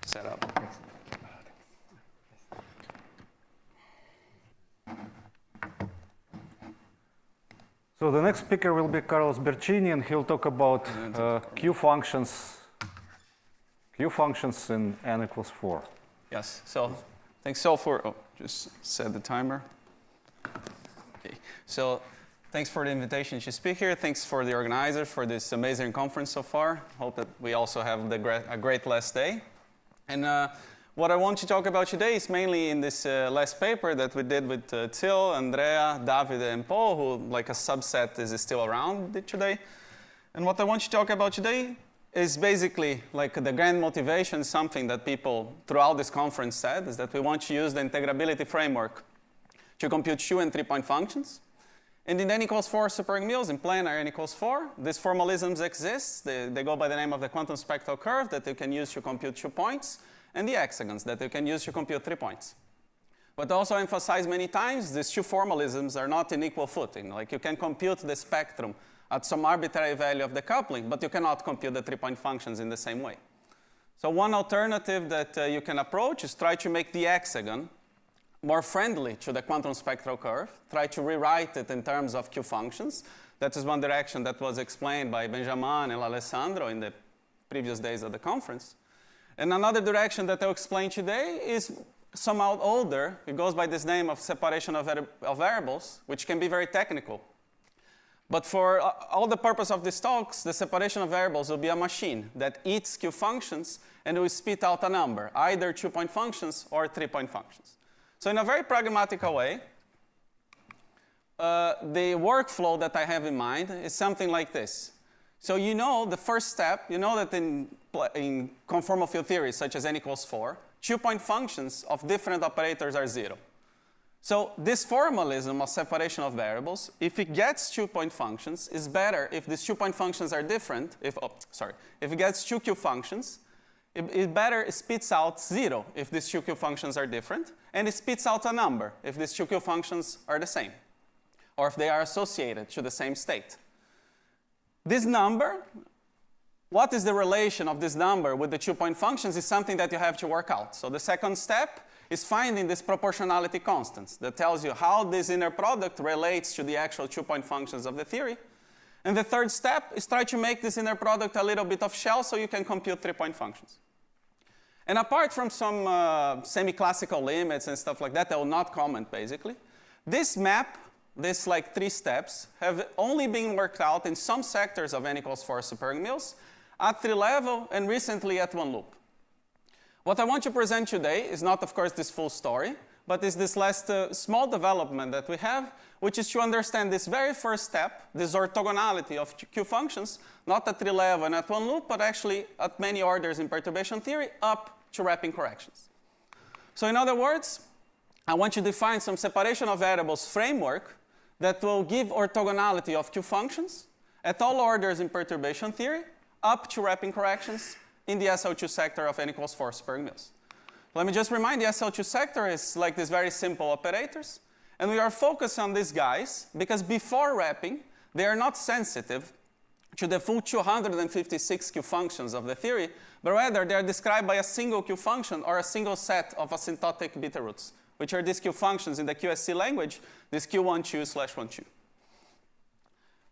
Set up. So the next speaker will be Carlos Bercini, and he'll talk about Q functions in n equals 4. Yes. So thanks all for just set the timer. Okay. So thanks for the invitation to speak here. Thanks for the organizers for this amazing conference so far. Hope that we also have a great last day. And what I want to talk about today is mainly in this last paper that we did with Till, Andrea, David, and Paul, who like a subset is still around today. And what I want to talk about today is basically like the grand motivation, something that people throughout this conference said, is that we want to use the integrability framework to compute 2 and 3-point functions. And in n equals 4 superring mills, in planar n equals 4, these formalisms exist. They go by the name of the quantum spectral curve that you can use to compute 2 points, and the hexagons that you can use to compute 3 points. But also emphasize many times, these 2 formalisms are not in equal footing. Like you can compute the spectrum at some arbitrary value of the coupling, but you cannot compute the 3-point functions in the same way. So one alternative that you can approach is try to make the hexagon more friendly to the quantum spectral curve, try to rewrite it in terms of Q functions. That is one direction that was explained by Benjamin and Alessandro in the previous days of the conference. And another direction that I'll explain today is somehow older. It goes by this name of separation of variables, which can be very technical. But for all the purpose of these talks, the separation of variables will be a machine that eats Q functions and will spit out a number, either 2-point functions or 3-point functions. So in a very pragmatic way, the workflow that I have in mind is something like this. So you know the first step, you know that in conformal field theory, such as n equals 4, 2-point functions of different operators are 0. So this formalism of separation of variables, if it gets 2-point functions, is better if these 2-point functions are different. If it gets 2 Q functions, it spits out 0 if these 2 Q functions are different, and it spits out a number if these 2 Q functions are the same, or if they are associated to the same state. This number, what is the relation of this number with the 2-point functions is something that you have to work out. So the second step is finding this proportionality constants that tells you how this inner product relates to the actual 2-point functions of the theory. And the third step is try to make this inner product a little bit of shell so you can compute 3-point functions. And apart from some semi-classical limits and stuff like that, I will not comment basically, this map, these like 3 steps, have only been worked out in some sectors of n equals 4 superring mills at 3 level and recently at 1 loop. What I want to present today is not, of course, this full story, but is this last small development that we have, which is to understand this very first step, this orthogonality of Q functions, not at 3 level and at 1 loop, but actually at many orders in perturbation theory up to wrapping corrections. So in other words, I want to define some separation of variables framework that will give orthogonality of Q functions at all orders in perturbation theory up to wrapping corrections in the SL2 sector of n equals 4 superring mills. Let me just remind the SL2 sector is like these very simple operators, and we are focused on these guys because before wrapping, they are not sensitive to the full 256 Q functions of the theory, but rather they are described by a single Q function or a single set of asymptotic beta roots, which are these Q functions in the QSC language, this Q12/12.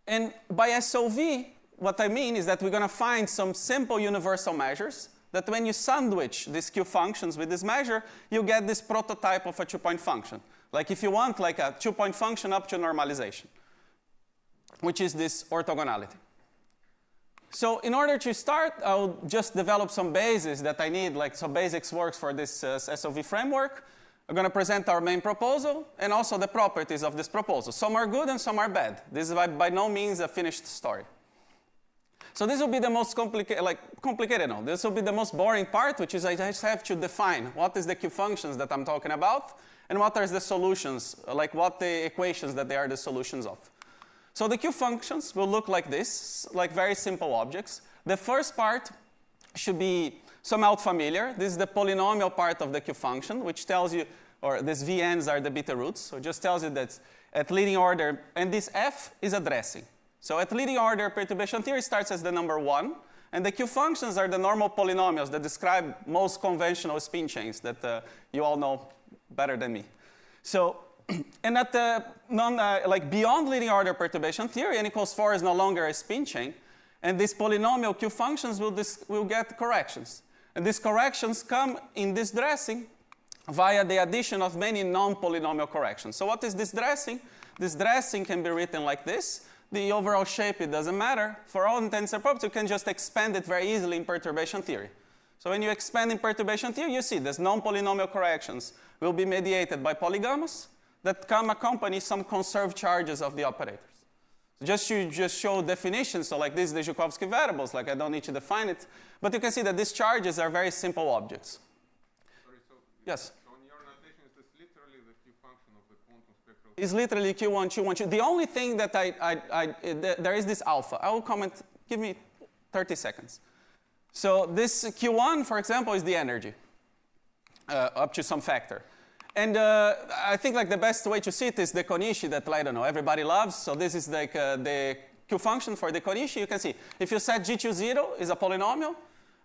And by SOV, what I mean is that we're going to find some simple universal measures that when you sandwich these Q functions with this measure, you get this prototype of a 2-point function. Like if you want like a 2-point function up to normalization, which is this orthogonality. So in order to start, I'll just develop some bases that I need, like some basics works for this SOV framework. I'm going to present our main proposal and also the properties of this proposal. Some are good and some are bad. This is by no means a finished story. So this will be the most complicated. No, this will be the most boring part, which is I just have to define what is the Q functions that I'm talking about and what are the solutions, like what the equations that they are the solutions of. So the Q functions will look like this, like very simple objects. The first part should be somehow familiar. This is the polynomial part of the Q function, which tells you, or these Vn's are the beta roots. So it just tells you that at leading order, and this F is addressing. So at leading order, perturbation theory starts as the number 1, And the Q functions are the normal polynomials that describe most conventional spin chains that you all know better than me. So, and at the like beyond linear order perturbation theory, n equals 4 is no longer a spin chain. And these polynomial Q functions will get corrections. And these corrections come in this dressing via the addition of many non-polynomial corrections. So what is this dressing? This dressing can be written like this. The overall shape, it doesn't matter. For all intents and purposes, you can just expand it very easily in perturbation theory. So when you expand in perturbation theory, you see these non-polynomial corrections will be mediated by polygammas that come accompany some conserved charges of the operators. So just to show definitions, so like this is the Zhukovsky variables, like I don't need to define it, but you can see that these charges are very simple objects. Sorry, so yes? So in your notation, is this literally the Q function of the quantum spectral? Is literally Q1, Q1, Q. The only thing that there is this alpha. I will comment, give me 30 seconds. So this Q1, for example, is the energy up to some factor. And I think like the best way to see it is the Konishi that, I don't know, everybody loves. So this is like the Q function for the Konishi. You can see if you set G to 0 is a polynomial,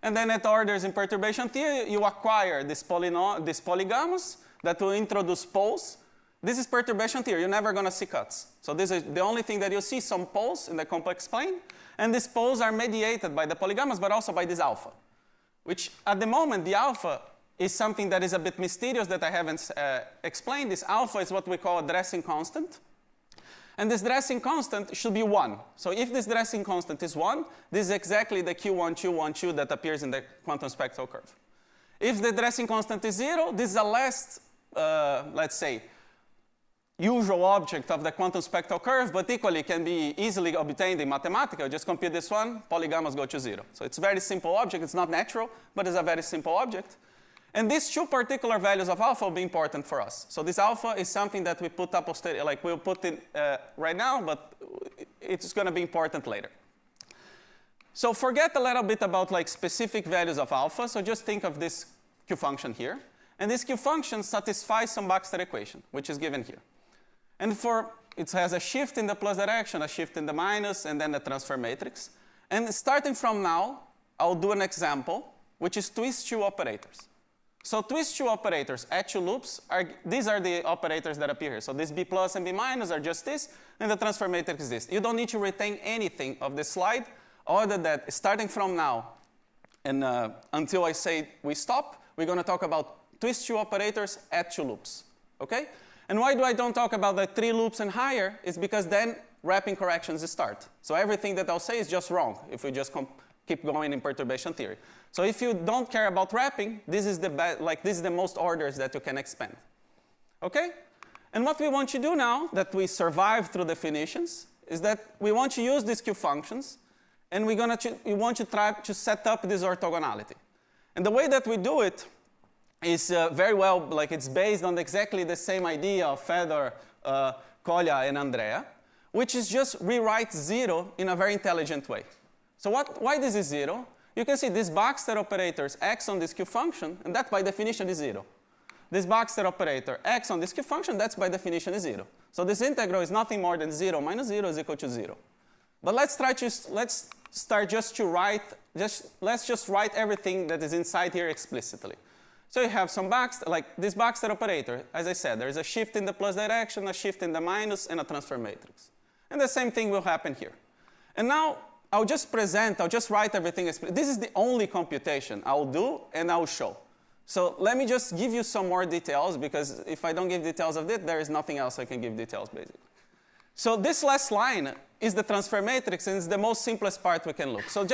and then at orders in perturbation theory, you acquire these polygammas that will introduce poles. This is perturbation theory. You're never going to see cuts. So this is the only thing that you'll see, some poles in the complex plane. And these poles are mediated by the polygammas, but also by this alpha, which at the moment, the alpha is something that is a bit mysterious that I haven't explained. This alpha is what we call a dressing constant. And this dressing constant should be 1. So if this dressing constant is 1, this is exactly the Q1, Q1, Q that appears in the quantum spectral curve. If the dressing constant is 0, this is a last, let's say, usual object of the quantum spectral curve, but equally can be easily obtained in mathematical. Just compute this one, polygammas go to 0. So it's a very simple object. It's not natural, but it's a very simple object. And these two particular values of alpha will be important for us. So this alpha is something that we put up posterior, like we'll put in right now, but it's going to be important later. So forget a little bit about like specific values of alpha. So just think of this Q function here. And this Q function satisfies some Baxter equation, which is given here. And it has a shift in the plus direction, a shift in the minus, and then the transfer matrix. And starting from now, I'll do an example, which is twist 2 operators. So twist 2 operators at 2 loops, these are the operators that appear here. So this B plus and B minus are just this, and the transfer matrix is this. You don't need to retain anything of this slide, other than starting from now and until I say we stop, we're going to talk about twist 2 operators at 2 loops. Okay? And why do I don't talk about the 3 loops and higher? It's because then wrapping corrections start. So everything that I'll say is just wrong if we just keep going in perturbation theory. So if you don't care about wrapping, this is the most orders that you can expand. Okay? And what we want to do now that we survived through definitions is that we want to use these Q functions, and we want to try to set up this orthogonality. And the way that we do it is very well, like it's based on exactly the same idea of Fedor, Kolya, and Andrea, which is just rewrite 0 in a very intelligent way. So why this is 0? You can see these Baxter operators x on this Q function, and that by definition is 0. This Baxter operator x on this Q function, that's by definition is 0. So this integral is nothing more than 0 minus 0 is equal to 0. But let's start just to write, let's just write everything that is inside here explicitly. So you have some Baxter, like this Baxter operator. As I said, there is a shift in the plus direction, a shift in the minus, and a transfer matrix. And the same thing will happen here. And now I'll just write everything. This is the only computation I'll do and I'll show. So let me just give you some more details, because if I don't give details of it, there is nothing else I can give details, basically. So this last line is the transfer matrix, and it's the most simplest part we can look. So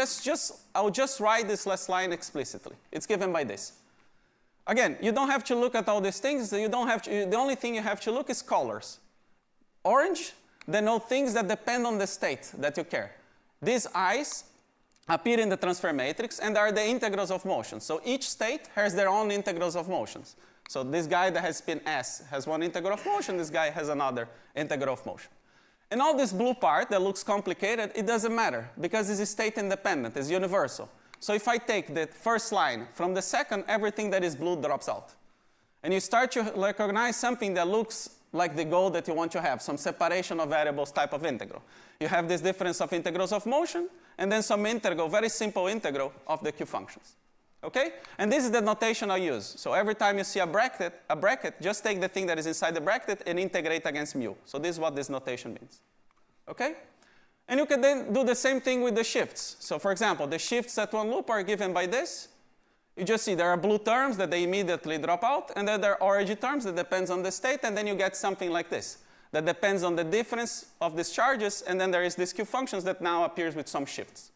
I'll just write this last line explicitly. It's given by this. Again, you don't have to look at all these things. The only thing you have to look is colors. Orange denote things that depend on the state that you care. These i's appear in the transfer matrix and are the integrals of motion. So each state has their own integrals of motions. So this guy that has spin S has one integral of motion. This guy has another integral of motion. And all this blue part that looks complicated, it doesn't matter, because this is state independent. It's universal. So if I take the first line from the second, everything that is blue drops out. And you start to recognize something that looks like the goal that you want to have, some separation of variables type of integral. You have this difference of integrals of motion, and then some integral, very simple integral of the Q functions. Okay? And this is the notation I use. So every time you see a bracket, just take the thing that is inside the bracket and integrate against mu. So this is what this notation means. Okay? And you can then do the same thing with the shifts. So for example, the shifts at one loop are given by this. You just see there are blue terms that they immediately drop out, and then there are orange terms that depends on the state, and then you get something like this that depends on the difference of these charges, and then there is this Q functions that now appears with some shifts.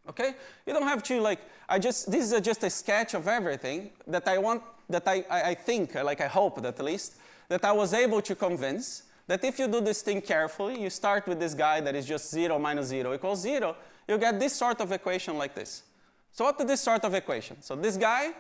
Okay? You don't have to this is just a sketch of everything that I think, I hope at least, that I was able to convince that if you do this thing carefully, you start with this guy that is just 0 minus 0 equals 0, you get this sort of equation like this. So what is this sort of equation? So this guy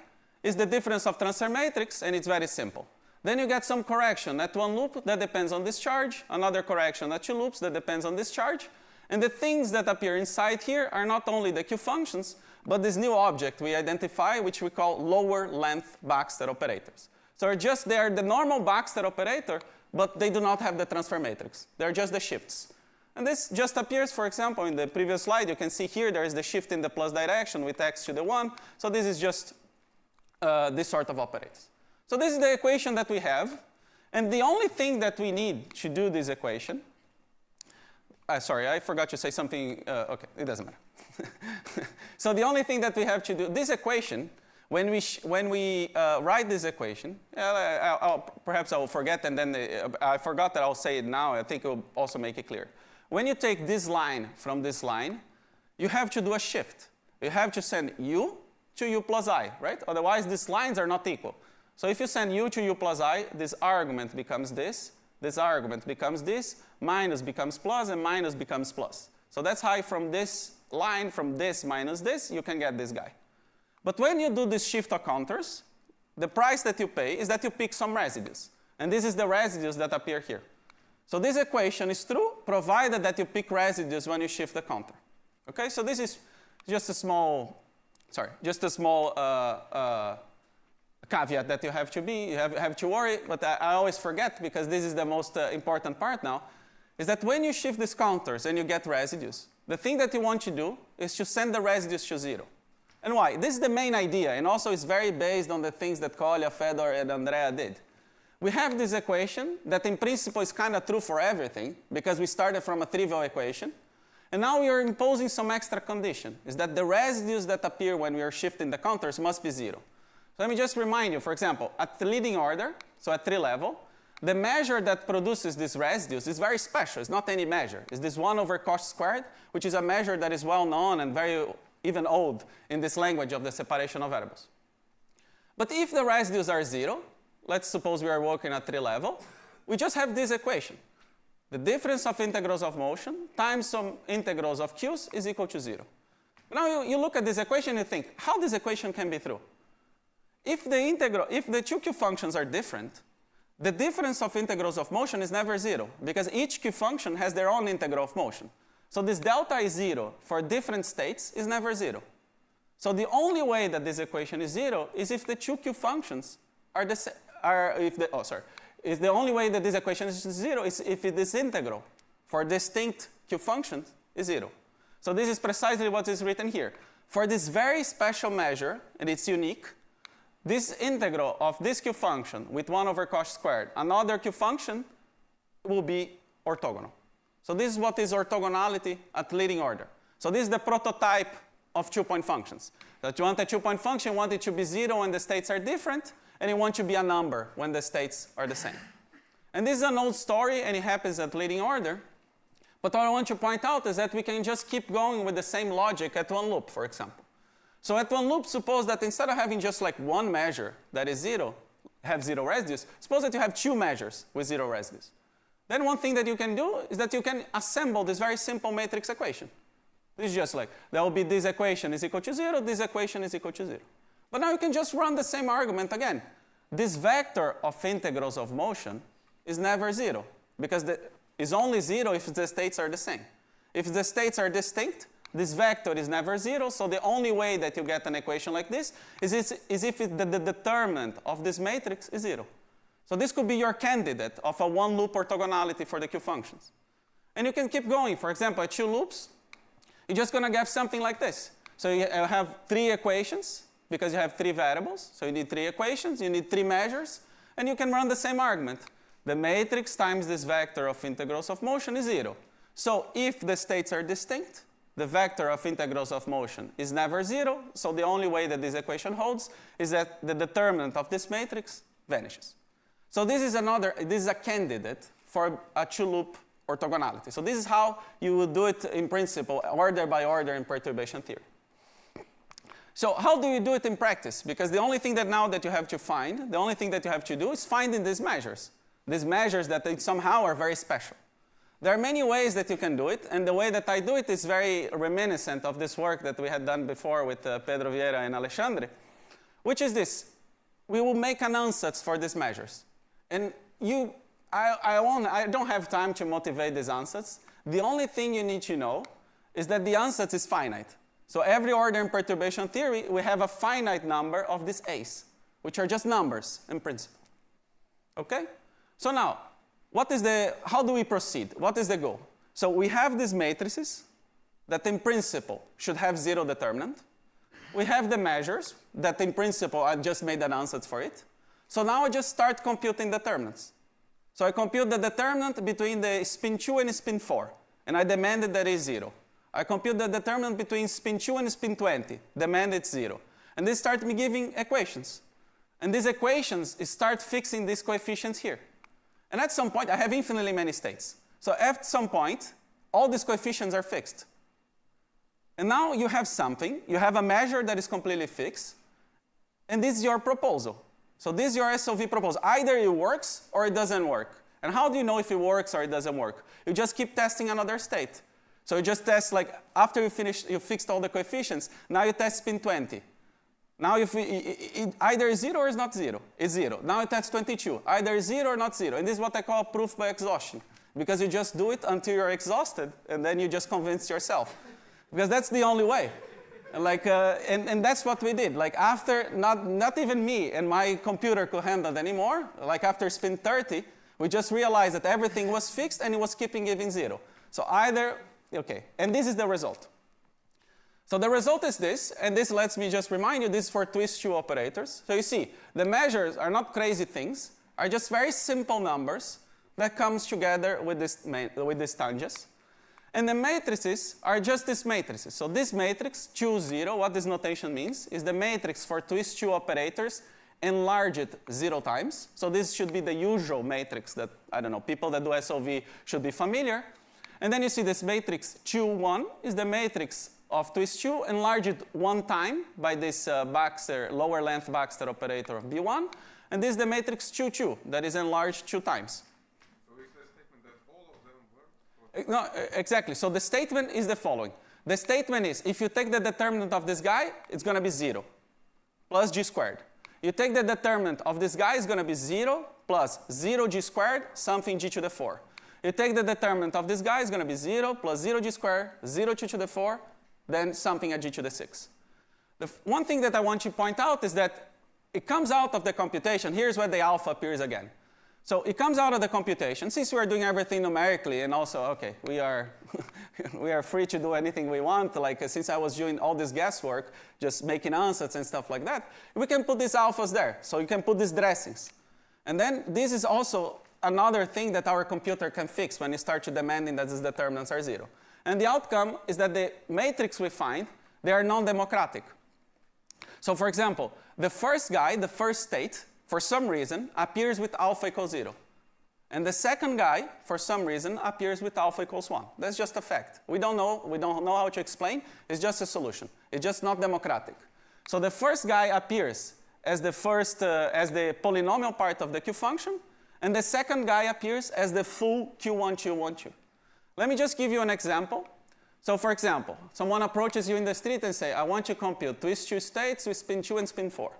is the difference of transfer matrix, and it's very simple. Then you get some correction at one loop that depends on this charge, another correction at two loops that depends on this charge, and the things that appear inside here are not only the Q functions, but this new object we identify, which we call lower length Baxter operators. So they are the normal Baxter operator, but they do not have the transfer matrix. They're just the shifts. And this just appears, for example, in the previous slide. You can see here there is the shift in the plus direction with x to the 1. So this is just this sort of operators. So this is the equation that we have. And the only thing that we need to do this equation, sorry, I forgot to say something. OK, it doesn't matter. So the only thing that we have to do, this equation, when we write this equation, perhaps I will forget, and then I forgot that I'll say it now. I think it will also make it clear. When you take this line from this line, you have to do a shift. You have to send u to u plus I, right? Otherwise, these lines are not equal. So if you send u to u plus I, this argument becomes this argument becomes this, minus becomes plus, and minus becomes plus. So that's how from this line, from this minus this, you can get this guy. But when you do this shift of counters, the price that you pay is that you pick some residues. And this is the residues that appear here. So this equation is true, provided that you pick residues when you shift the counter. Okay, so this is just a small caveat that you have to worry, but I always forget because this is the most important part now, is that when you shift these counters and you get residues, the thing that you want to do is to send the residues to 0. And why? This is the main idea, and also it's very based on the things that Kolya, Fedor, and Andrea did. We have this equation that in principle is kind of true for everything because we started from a trivial equation. And now we are imposing some extra condition, is that the residues that appear when we are shifting the counters must be 0. So let me just remind you, for example, at the leading order, so at 3 level, the measure that produces these residues is very special. It's not any measure. It's this 1 over cos squared, which is a measure that is well known and very even old in this language of the separation of variables. But if the residues are 0, let's suppose we are working at 3 level, we just have this equation. The difference of integrals of motion times some integrals of q's is equal to 0. Now you look at this equation and you think, how this equation can be true? If the two q functions are different, the difference of integrals of motion is never 0, because each q function has their own integral of motion. So this delta is 0 for different states is never 0. So the only way that this equation is 0 is if the two q functions are the same. Is the only way that this equation is 0 is if this integral for distinct q functions is 0. So this is precisely what is written here. For this very special measure, and it's unique, this integral of this q function with 1 over cos squared, another q function, will be orthogonal. So this is what is orthogonality at leading order. So this is the prototype of 2-point functions. That you want a 2-point function, you want it to be 0 when the states are different, and you want to be a number when the states are the same. And this is an old story, and it happens at leading order. But what I want to point out is that we can just keep going with the same logic at one loop, for example. So at one loop, suppose that instead of having just like one measure that is 0, have 0 residues, suppose that you have 2 measures with 0 residues. Then one thing that you can do is that you can assemble this very simple matrix equation. This is just like, there will be this equation is equal to 0, this equation is equal to 0. But now you can just run the same argument again. This vector of integrals of motion is never 0, because it's only 0 if the states are the same. If the states are distinct, this vector is never 0, so the only way that you get an equation like this is if the determinant of this matrix is 0. So this could be your candidate of a one-loop orthogonality for the Q functions. And you can keep going. For example, at 2 loops, you're just going to get something like this. So you have 3 equations, because you have 3 variables. So you need 3 equations, you need 3 measures, and you can run the same argument. The matrix times this vector of integrals of motion is 0. So if the states are distinct, the vector of integrals of motion is never 0. So the only way that this equation holds is that the determinant of this matrix vanishes. So this is a candidate for a 2-loop orthogonality. So this is how you would do it in principle, order by order in perturbation theory. So how do you do it in practice? Because the only thing that now that you have to find, the only thing that you have to do is finding these measures that they somehow are very special. There are many ways that you can do it, and the way that I do it is very reminiscent of this work that we had done before with Pedro Vieira and Alexandre, which is this. We will make an ansatz for these measures. And I don't have time to motivate these ansatz. The only thing you need to know is that the ansatz is finite. So every order in perturbation theory, we have a finite number of these A's, which are just numbers in principle. Okay? So now, how do we proceed? What is the goal? So we have these matrices that in principle should have 0 determinant. We have the measures that in principle I just made an ansatz for it. So now I just start computing determinants. So I compute the determinant between the spin 2 and spin 4, and I demanded that is 0. I compute the determinant between spin 2 and spin 20, demand it's 0. And this starts me giving equations. And these equations start fixing these coefficients here. And at some point, I have infinitely many states. So at some point, all these coefficients are fixed. And now you have something, you have a measure that is completely fixed, and this is your proposal. So this is your SOV proposal. Either it works or it doesn't work. And how do you know if it works or it doesn't work? You just keep testing another state. So you just test, like, after you fixed all the coefficients, now you test spin 20. Now it either is 0 or it's not 0. It's 0. Now you test 22. Either 0 or not 0. And this is what I call proof by exhaustion. Because you just do it until you're exhausted, and then you just convince yourself. Because that's the only way. And that's what we did. Like after, not even me and my computer could handle it anymore. Like after spin 30, we just realized that everything was fixed and it was keeping giving 0. So either, okay, and this is the result. So the result is this, and this lets me just remind you, this is for twist 2 operators. So you see, the measures are not crazy things, are just very simple numbers that comes together with this tangents. And the matrices are just these matrices. So this matrix, 2, 0, what this notation means is the matrix for twist 2 operators enlarged 0 times. So this should be the usual matrix that, I don't know, people that do SOV should be familiar. And then you see this matrix 2, 1 is the matrix of twist 2 enlarged 1 time by this Baxter, lower length Baxter operator of B1. And this is the matrix 2, 2 that is enlarged 2 times. No, exactly. So the statement is the following. The statement is, if you take the determinant of this guy, it's going to be 0 plus g squared. You take the determinant of this guy, it's going to be 0 plus 0 g squared, something g to the 4. You take the determinant of this guy, it's going to be 0 plus 0 g squared, 0 g to the 4, then something at g to the 6. The one thing that I want to point out is that it comes out of the computation. Here's where the alpha appears again. So it comes out of the computation. Since we're doing everything numerically, and also, okay, we are free to do anything we want. Like since I was doing all this guesswork, just making ansatz and stuff like that, we can put these alphas there. So you can put these dressings. And then this is also another thing that our computer can fix when you start to demanding that these determinants are 0. And the outcome is that the matrix we find, they are non-democratic. So for example, the first guy, the first state, for some reason, appears with alpha equals 0. And the second guy, for some reason, appears with alpha equals 1. That's just a fact. We don't know how to explain. It's just a solution. It's just not democratic. So the first guy appears as the polynomial part of the Q function, and the second guy appears as the full Q1, Q1, Q. Let me just give you an example. So for example, someone approaches you in the street and say, I want to compute twist 2 states with spin 2 and spin 4.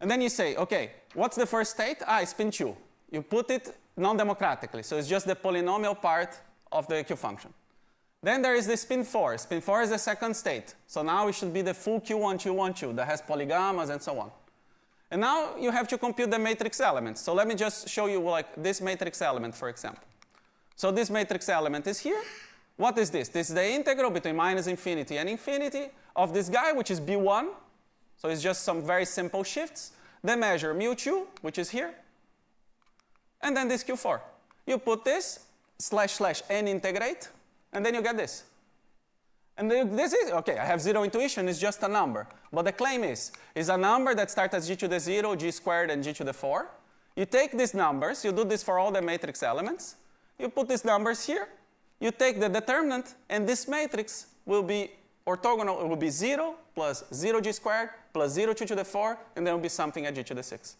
And then you say, okay, what's the first state? Spin 2. You put it non-democratically, so it's just the polynomial part of the Q function. Then there is the spin 4. Spin 4 is the second state. So now it should be the full Q1, Q1, Q that has polygammas and so on. And now you have to compute the matrix elements. So let me just show you like this matrix element, for example. So this matrix element is here. What is this? This is the integral between minus infinity and infinity of this guy, which is B1. So it's just some very simple shifts. The measure mu2, which is here. And then this Q4. You put this, / n integrate, and then you get this. And this is, okay, I have zero intuition, it's just a number. But the claim is a number that starts as g to the 0, g squared, and g to the 4. You take these numbers, you do this for all the matrix elements. You put these numbers here. You take the determinant, and this matrix will be orthogonal. It will be 0 plus 0g squared plus 0 g to the 4, and then will be something at g to the 6.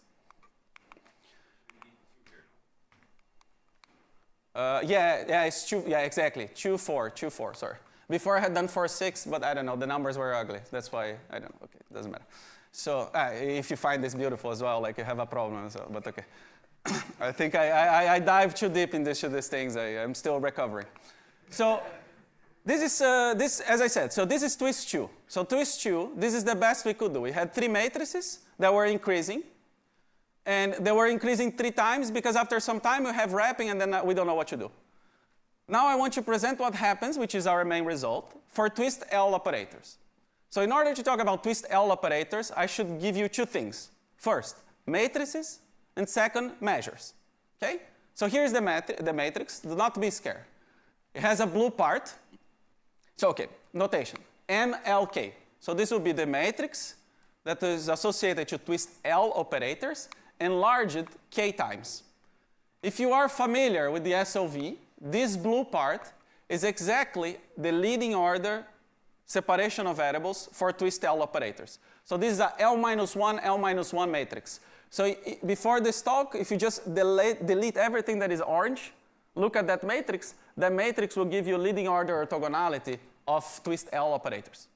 It's 2, exactly. 2, 4, sorry. Before I had done 4, 6, but I don't know, the numbers were ugly. That's why, I don't know, okay, it doesn't matter. So if you find this beautiful as well, like you have a problem as well, but okay. I think I dive too deep into these things. I'm still recovering. So this is, as I said, so this is twist 2. So twist 2, this is the best we could do. We had 3 matrices that were increasing. And they were increasing 3 times because after some time we have wrapping and then we don't know what to do. Now I want to present what happens, which is our main result, for twist L operators. So in order to talk about twist L operators, I should give you 2 things. First, matrices, and second, measures. Okay? So here's the matrix. Do not be scared. It has a blue part. So okay, notation. MLK. So this will be the matrix that is associated to twist L operators, enlarged k times. If you are familiar with the SOV, this blue part is exactly the leading order separation of variables for twist L operators. So this is a L-1 matrix. So before this talk, if you just delete everything that is orange, look at that matrix will give you leading order orthogonality of twist L operators.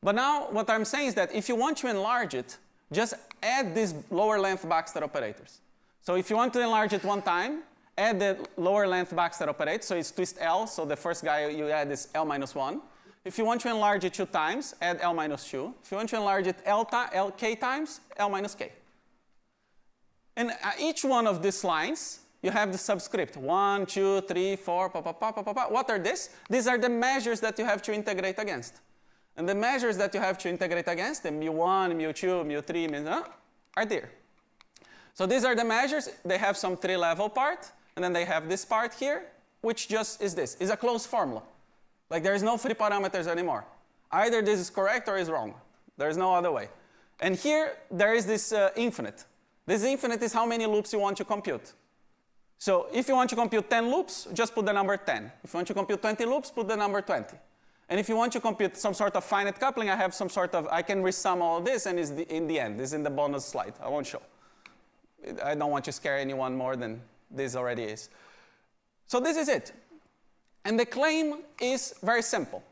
But now what I'm saying is that if you want to enlarge it, just add these lower length Baxter operators. So if you want to enlarge it 1 time, add the lower length Baxter operator, so it's twist L, so the first guy you add is L-1. If you want to enlarge it 2 times, add L-2. If you want to enlarge it K times, L-K. And each one of these lines, you have the subscript, 1, 2, 3, 4, What are these? These are the measures that you have to integrate against. And the measures that you have to integrate against, the mu1, mu2, mu3, are there. So these are the measures. They have some 3-level part, and then they have this part here, which just is this. It's a closed formula. Like there is no free parameters anymore. Either this is correct or is wrong. There is no other way. And here, there is this infinite. This infinite is how many loops you want to compute. So if you want to compute 10 loops, just put the number 10. If you want to compute 20 loops, put the number 20. And if you want to compute some sort of finite coupling, I have some sort of, I can resum all of this, and it's in the end. This is in the bonus slide. I won't show. I don't want to scare anyone more than this already is. So this is it. And the claim is very simple.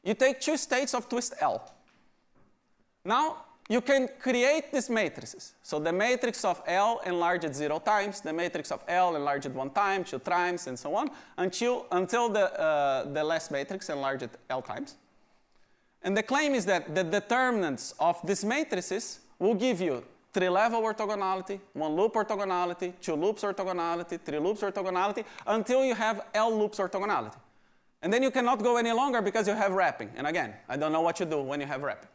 You take 2 states of twist L. Now, you can create these matrices. So the matrix of L enlarged 0 times, the matrix of L enlarged 1 time, 2 times, and so on, until the last matrix enlarged L times. And the claim is that the determinants of these matrices will give you 3-level orthogonality, 1 loop orthogonality, 2 loops orthogonality, 3 loops orthogonality, until you have L loops orthogonality. And then you cannot go any longer because you have wrapping. And again, I don't know what to do when you have wrapping.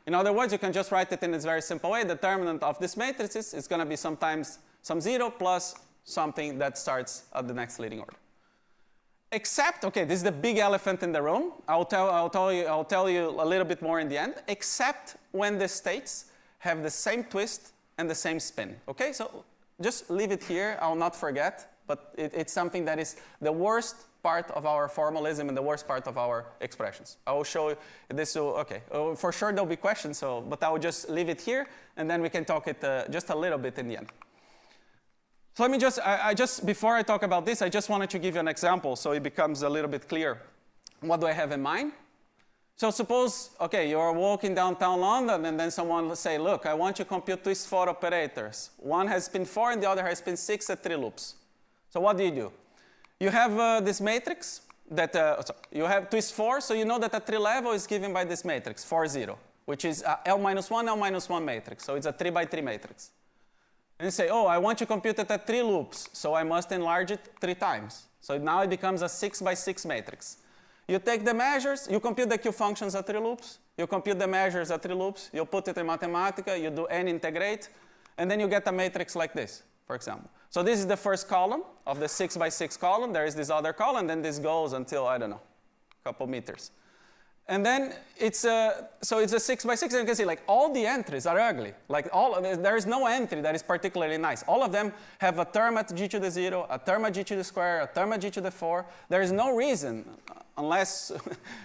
In other words, you can just write it in this very simple way. The determinant of this matrices is going to be sometimes some 0 plus something that starts at the next leading order. Except, okay, this is the big elephant in the room. I'll tell you a little bit more in the end. Except when the states have the same twist and the same spin. Okay, so just leave it here. I'll not forget. But it's something that is the worst part of our formalism and the worst part of our expressions. I will show you this. Okay, for sure there'll be questions, but I will just leave it here, and then we can talk it just a little bit in the end. So let me just, before I talk about this, I just wanted to give you an example so it becomes a little bit clear. What do I have in mind? So suppose, okay, you're walking downtown London, and then someone will say, look, I want to compute twist 4 operators. One has spin 4 and the other has spin 6 at 3 loops. So what do? You have this matrix that, you have twist 4, so you know that at 3 level is given by this matrix, 4, 0. which is a L minus 1, L minus 1 matrix. So it's a 3 by 3 matrix. And you say, oh, I want to compute it at 3 loops, so I must enlarge it 3 times. So now it becomes a 6 by 6 matrix. You take the measures, you compute the Q functions at 3 loops, you compute the measures at 3 loops, you put it in Mathematica, you do n integrate, and then you get a matrix like this, for example. So this is the first column of the 6 by 6 column. There is this other column, then this goes until, I don't know, a couple meters. And then it's a 6 by 6, and you can see like all the entries are ugly. Like there is no entry that is particularly nice. All of them have a term at g to the 0, a term at g to the square, a term at g to the 4. There is no reason, unless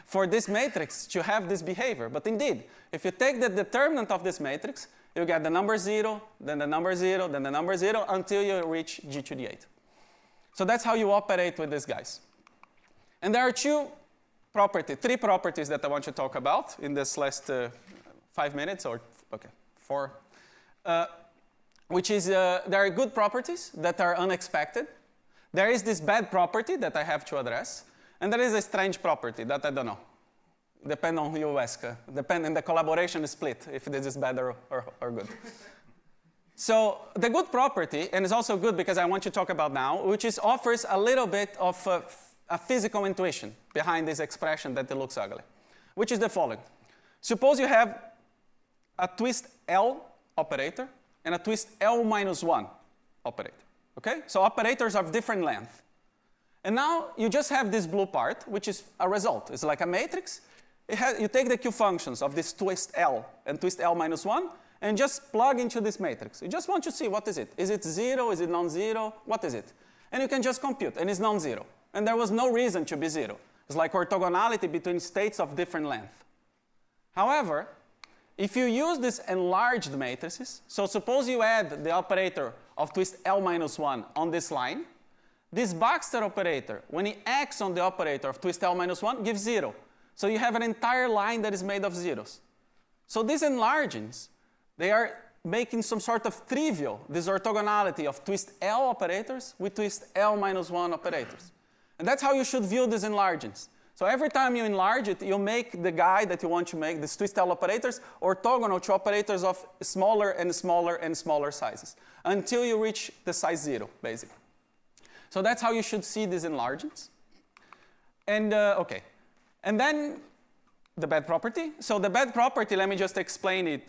for this matrix to have this behavior. But indeed, if you take the determinant of this matrix, you get the number 0, then the number 0, then the number 0, until you reach g to the 8. So that's how you operate with these guys. And there are three properties that I want to talk about in this last 5 minutes, or okay, 4. Which is, there are good properties that are unexpected. There is this bad property that I have to address. And there is a strange property that I don't know. Depend on who you ask. And the collaboration is split, if this is bad or good. So the good property, and it's also good because I want to talk about now, which offers a little bit of a physical intuition behind this expression that it looks ugly, which is the following. Suppose you have a twist L operator and a twist L minus 1 operator. Okay? So operators of different length. And now you just have this blue part, which is a result. It's like a matrix. You take the Q functions of this twist L and twist L minus 1 and just plug into this matrix. You just want to see what is it. Is it 0? Is it non-zero? What is it? And you can just compute, and it's non-zero. And there was no reason to be 0. It's like orthogonality between states of different length. However, if you use these enlarged matrices, so suppose you add the operator of twist L minus 1 on this line, this Baxter operator, when he acts on the operator of twist L minus 1, gives 0. So you have an entire line that is made of zeros. So these enlargings, they are making some sort of trivial this orthogonality of twist L operators with twist L minus 1 operators. And that's how you should view these enlargings. So every time you enlarge it, you make the guy that you want to make, these twist L operators, orthogonal to operators of smaller and smaller and smaller sizes, until you reach the size 0, basically. So that's how you should see these enlargings. And, okay. And then the bad property. So the bad property, let me just explain it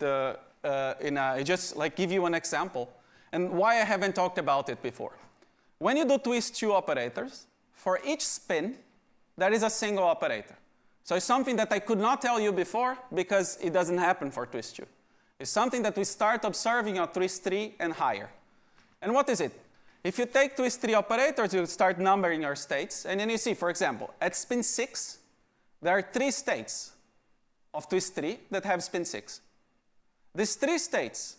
just like give you an example, and why I haven't talked about it before. When you do twist 2 operators, for each spin, there is a single operator. So it's something that I could not tell you before because it doesn't happen for twist 2. It's something that we start observing at twist 3 and higher. And what is it? If you take twist 3 operators, you start numbering your states, and then you see, for example, at spin 6, there are 3 states of twist 3 that have spin 6. These 3 states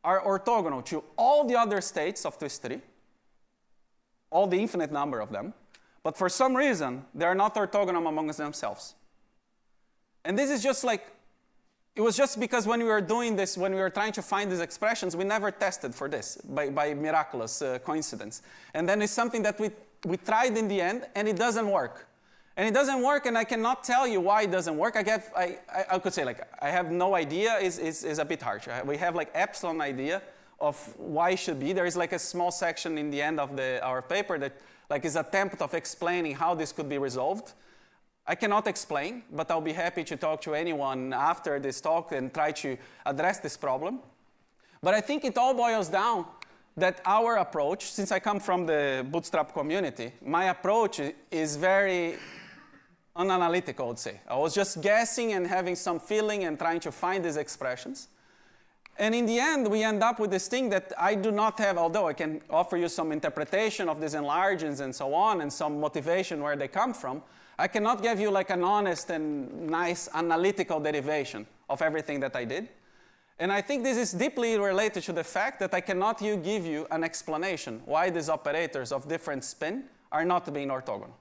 are orthogonal to all the other states of twist 3, all the infinite number of them, but for some reason, they are not orthogonal amongst themselves. And this is just like, it was just because when we were doing this, when we were trying to find these expressions, we never tested for this by miraculous coincidence. And then it's something that we tried in the end, and it doesn't work. And it doesn't work, and I cannot tell you why it doesn't work. I could say, like, I have no idea is a bit harsh. We have, like, epsilon idea of why it should be. There is, like, a small section in the end of our paper that, like, is an attempt of explaining how this could be resolved. I cannot explain, but I'll be happy to talk to anyone after this talk and try to address this problem. But I think it all boils down that our approach, since I come from the bootstrap community, my approach is very unanalytical, I would say. I was just guessing and having some feeling and trying to find these expressions. And in the end, we end up with this thing that I do not have, although I can offer you some interpretation of these enlargements and so on, and some motivation where they come from, I cannot give you like an honest and nice analytical derivation of everything that I did. And I think this is deeply related to the fact that I cannot give you an explanation why these operators of different spin are not being orthogonal.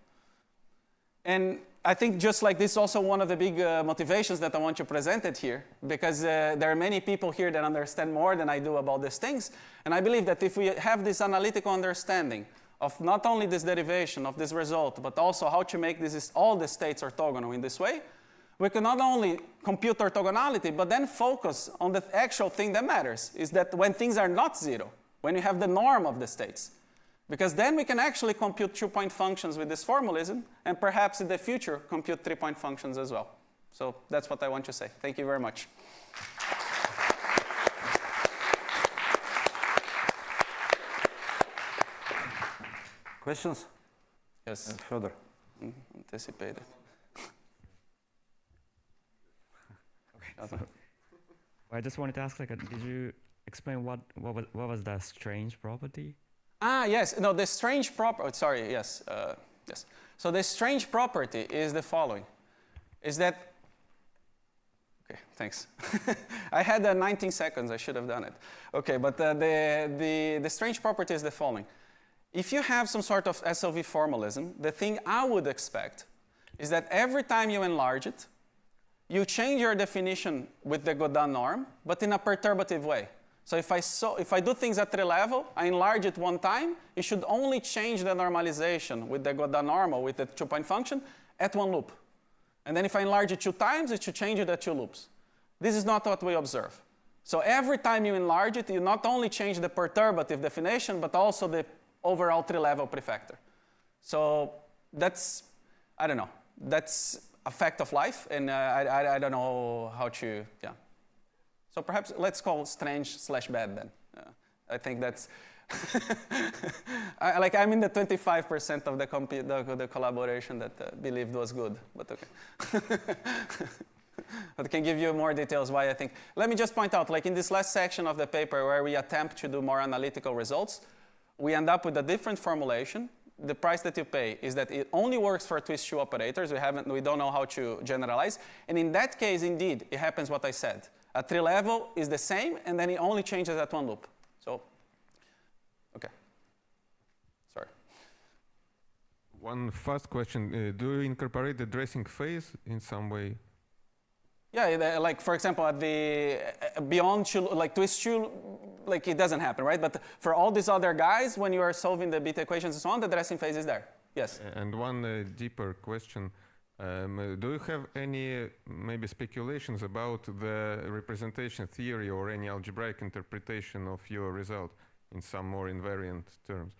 And I think just like this is also one of the big motivations that I want to present it here, because there are many people here that understand more than I do about these things. And I believe that if we have this analytical understanding of not only this derivation of this result, but also how to make all the states orthogonal in this way, we can not only compute orthogonality, but then focus on the actual thing that matters, is that when things are not zero, when you have the norm of the states. Because then we can actually compute 2-point functions with this formalism, and perhaps in the future compute 3-point functions as well. So that's what I want to say. Thank you very much. Questions? Yes. And further. Anticipated. I just wanted to ask, like, did you explain what was that strange property? Ah, yes. No, the strange property. Sorry. Yes. Yes. So the strange property is the following: is that. Okay. Thanks. I had 19 seconds. I should have done it. Okay, but the strange property is the following: if you have some sort of SLV formalism, the thing I would expect is that every time you enlarge it, you change your definition with the Godin norm, but in a perturbative way. So if I do things at 3 level, I enlarge it one time, you should only change the normalization with the Godin normal with the 2-point function at 1 loop. And then if I enlarge it 2 times, it should change it at 2 loops. This is not what we observe. So every time you enlarge it, you not only change the perturbative definition, but also the overall 3-level prefactor. So that's, I don't know, that's a fact of life, and I don't know how to, yeah. So perhaps let's call strange/bad then. I think that's, I'm in the 25% of the collaboration that believed was good, but okay. But I can give you more details why I think. Let me just point out, like in this last section of the paper where we attempt to do more analytical results, we end up with a different formulation. The price that you pay is that it only works for twist-2 operators. We don't know how to generalize. And in that case, indeed, it happens what I said. At 3 level is the same, and then it only changes at 1 loop. So, okay. Sorry. One fast question. Do you incorporate the dressing phase in some way? Yeah, like for example, at the beyond like twist-2, like it doesn't happen, right? But for all these other guys, when you are solving the beta equations and so on, the dressing phase is there. Yes. And one deeper question. Do you have any maybe speculations about the representation theory or any algebraic interpretation of your result in some more invariant terms?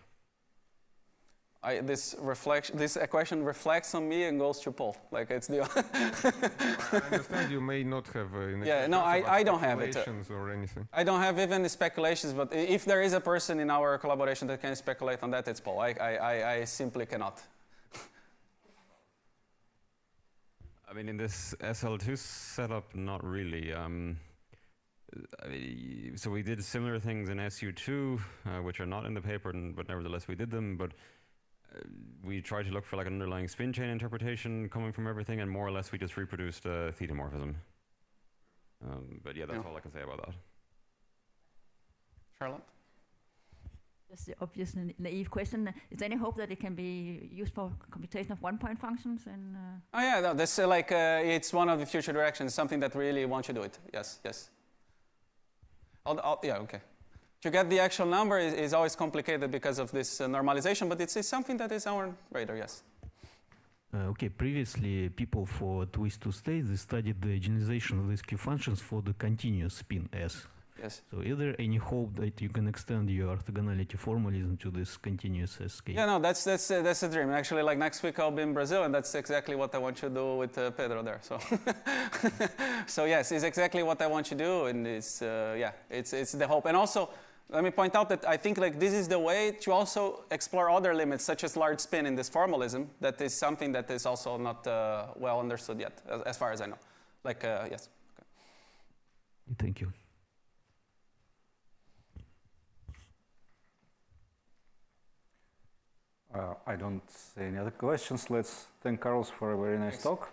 This equation reflects on me and goes to Paul. Like it's the. I understand you may not have. Yeah, no, I don't have it. Or anything. I don't have even the speculations, but if there is a person in our collaboration that can speculate on that, it's Paul. I simply cannot. I mean, in this SL2 setup, not really. So we did similar things in SU2, which are not in the paper, but nevertheless we did them. But we tried to look for like an underlying spin chain interpretation coming from everything, and more or less we just reproduced theta morphism. But yeah, that's all I can say about that. Charlotte? Just the obvious naive question. Is there any hope that it can be used for computation of 1-point functions? And Oh yeah, no, that's it's one of the future directions, something that really want to do it. Yes, yes. Yeah, okay. To get the actual number is always complicated because of this normalization, but it's something that is on radar, yes. Okay, previously people for twist-2 states, they studied the generalization of these Q functions for the continuous spin S. Yes. So is there any hope that you can extend your orthogonality formalism to this continuous S case? Yeah, no, that's a dream. Actually, like next week I'll be in Brazil, and that's exactly what I want to do with Pedro there. So, so yes, it's exactly what I want to do, and it's it's the hope. And also, let me point out that I think like this is the way to also explore other limits, such as large spin in this formalism. That is something that is also not well understood yet, as far as I know. Like yes. Okay. Thank you. I don't see any other questions. Let's thank Carlos for a very nice talk.